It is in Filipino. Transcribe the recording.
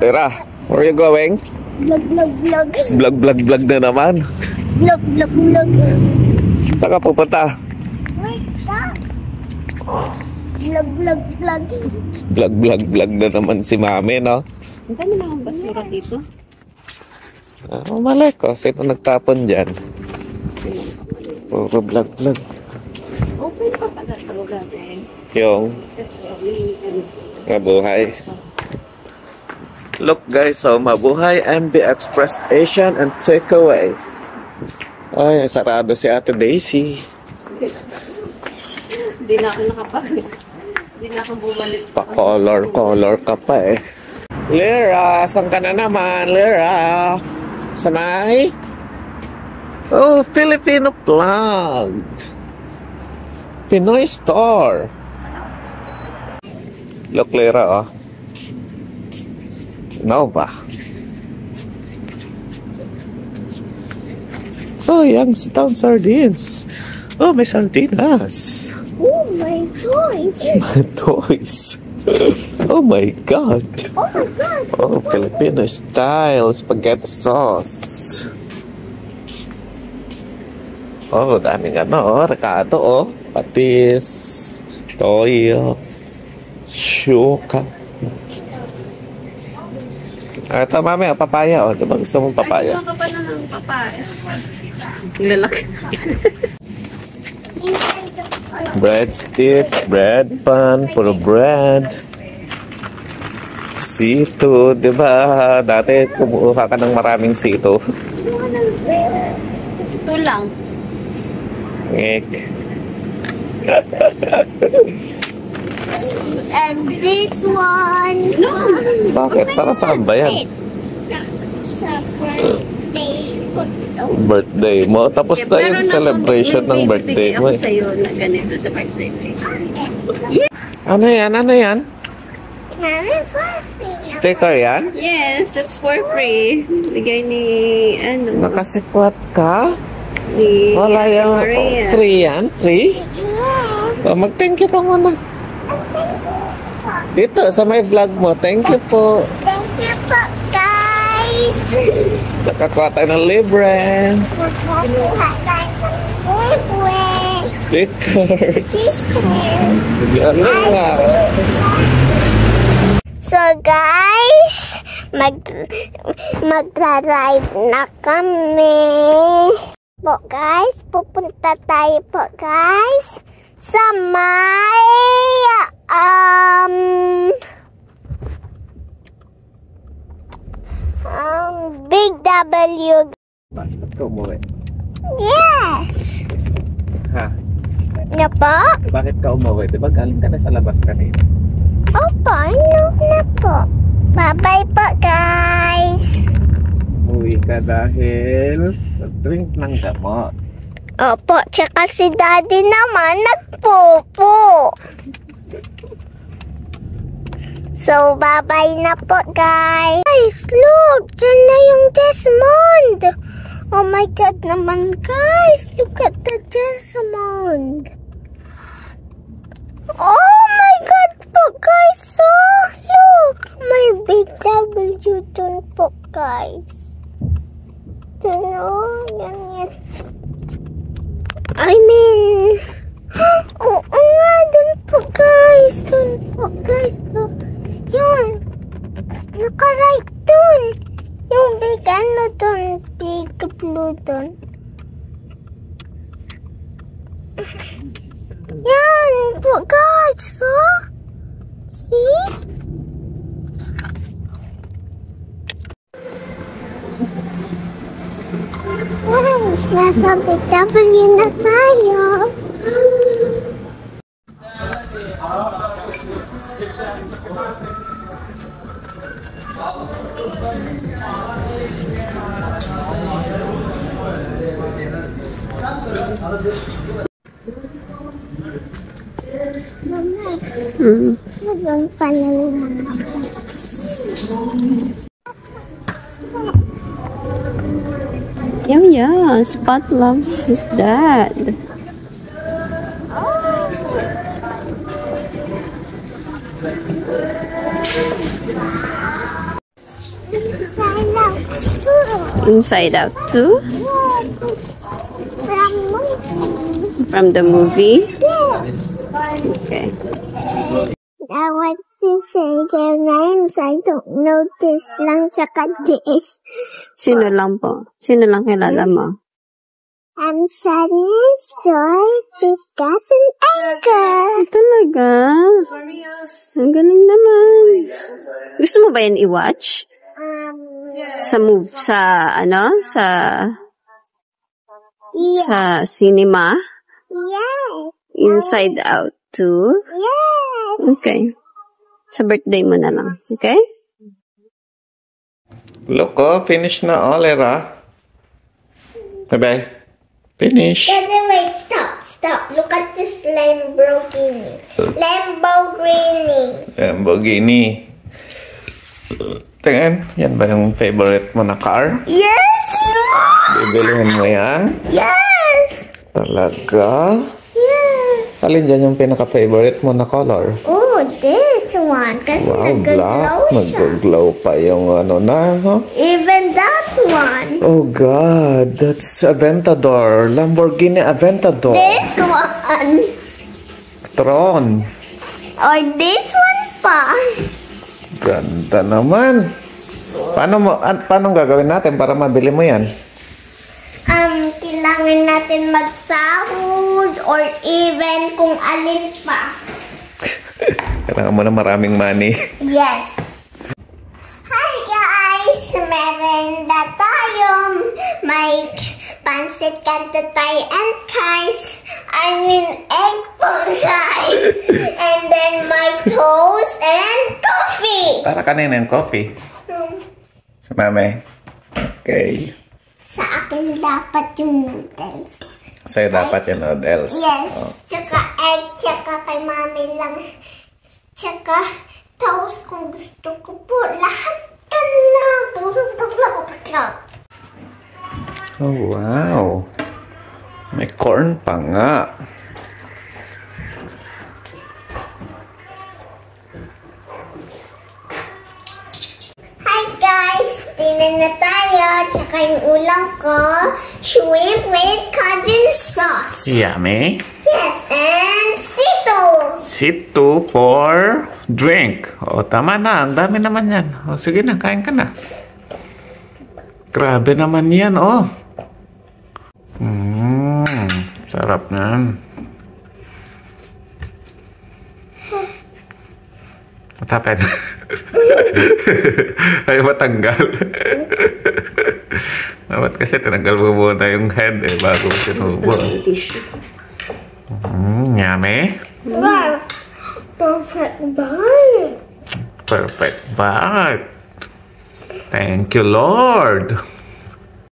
Tira, where are you going? Vlog, vlog, vlog. Vlog, vlog, vlog na naman. Vlog, vlog, vlog. Saan ka pupunta? Wait, stop. Vlog, vlog, vlog. Vlog, vlog, vlog na naman si Mami, no? Ang ganda naman basura dito. Malay ko, sino nagtapon dyan? Puro vlog, vlog. Open pa pala ito natin. Yung mabuhay. Look guys, so mabuhay MB Express Asian and takeaway. Ay, sarado si Ate Daisy. Hindi na ako nakapag. Hindi na ako bumalik. Pa-color ka pa eh. Lyra, saan ka na naman? Lyra, sanay? Oh, Filipino vlog. Pinoy store. Look, Lyra, oh. Nova. Oh, Youngstown sardines. Oh, may sardinas. Oh, my toys. My toys. Oh my God. Oh, my God. Oh, Filipino style spaghetti sauce. Oh, daming ano, recado, oh. Patis, toyo, shuka. Ito, Mami, papaya, oh. Diba gusto mong papaya? Ay, ka pa na ng papaya. Lalaki. Bread sticks, bread pan, puro bread. Sito, diba? Dati kumuha ka ng maraming sito. Ito lang. Ngek. And this one. No. Bakit? Para saan ba yan? Sa birthday. Birthday mo? Tapos na yung celebration ng birthday mo Ako eh. sa'yo na ganito sa birthday. Ano yan? Ano yan? Mami, for free. Sticker yan? Yes, that's for free. Bigay ni, ano, Nakasikwat ka? ni Wala yung Maria. free yan? Free? Yeah. Oh, mag-thank you ka muna. Dito, sa may vlog mo. Thank you po. Thank you po, guys. Nakakuha tayo ng libre. Stickers. Galing nga. So guys, magra-ride na kami. Po guys, pupunta tayo po guys sa may Big W. Bakit ka umuwi? Yes. Ha? Na po? Bakit ka umuwi? Diba galing ka na sa labas kanina? Opo, ano na po. Bye-bye po guys. Umuwi ka dahil nag-drink ng gamot. Opo, tsaka si Daddy naman nagpupo. So, bye-bye na po, guys. Guys, look! Diyan na yung Desmond! Oh my God naman, guys! Look at the Desmond! Oh my God po, guys! So, look! May Big W dun po, guys. Dun, oh, yan. I mean... Oo nga, dun po, guys. Dun po, guys. Yun. Naka-right dun. Yung big ano dun. Big blue dun. Yan po guys. So, see? Guys, nasa BW na tayo. Nagawin pa lang mga Yeah, Spot loves his dad. Inside Out 2? From the movie? Okay. I want to say their names. I don't know this lang tsaka this. Sino lang po? Sino lang kilala mo? Sadness, Joy, Discuss, and Anger. Talaga? Ang galing naman. Gusto mo ba yan i-watch? Sa Yeah. sa cinema? Yes. Inside Out 2? Yes. Okay. Sa birthday mo na lang. Okay? Look, finish na all, Era. Bye-bye. Finish. Daddy, wait, stop. Look at this Lamborghini. Lamborghini. Tingnan, yan ba yung favorite mo na car? Yes! Bibilihin mo yan? Yes! Talaga? Yes! Alin dyan yung pinaka-favorite mo na color? Oh, this one. Kasi Wow, black. nag-glow siya. Nag-glow pa yung ano na, huh? Even that one. Oh God, that's Aventador. Lamborghini Aventador. This one. Tron. Or this one pa. Ganda naman. Paano gagawin natin para mabili mo yan? Kailangan natin magsahod or even kung alin pa. Kailangan mo na maraming money. Yes. Hi guys! Merenda tayo. May pancit canton tayo and egg po guys. And then my toast and coffee. Para kanina yung coffee. Sa mami. Okay. Sa akin dapat yung noodles. Sa'yo dapat yung noodles. Yes. Oh. Tsaka egg, tsaka kay mami lang. Tsaka toast kung gusto ko po. Lahat ka na. Oh, wow. May corn pa nga. Hi guys! Tingnan na tayo. Tsaka yung ulam ko. Shrimp with cajun sauce. Yummy. Yes, and sito. Sit2 for drink. O, tama na. Ang dami naman yan. O, sige na. Kain ka na. Grabe naman yan, oh. Sarap na. What happened? Ayaw matanggal. Dapat kasi tinanggal mo muna yung head bago mo sinubo. Yummy. Wow. Perfect bite. Perfect bite. Thank you, Lord.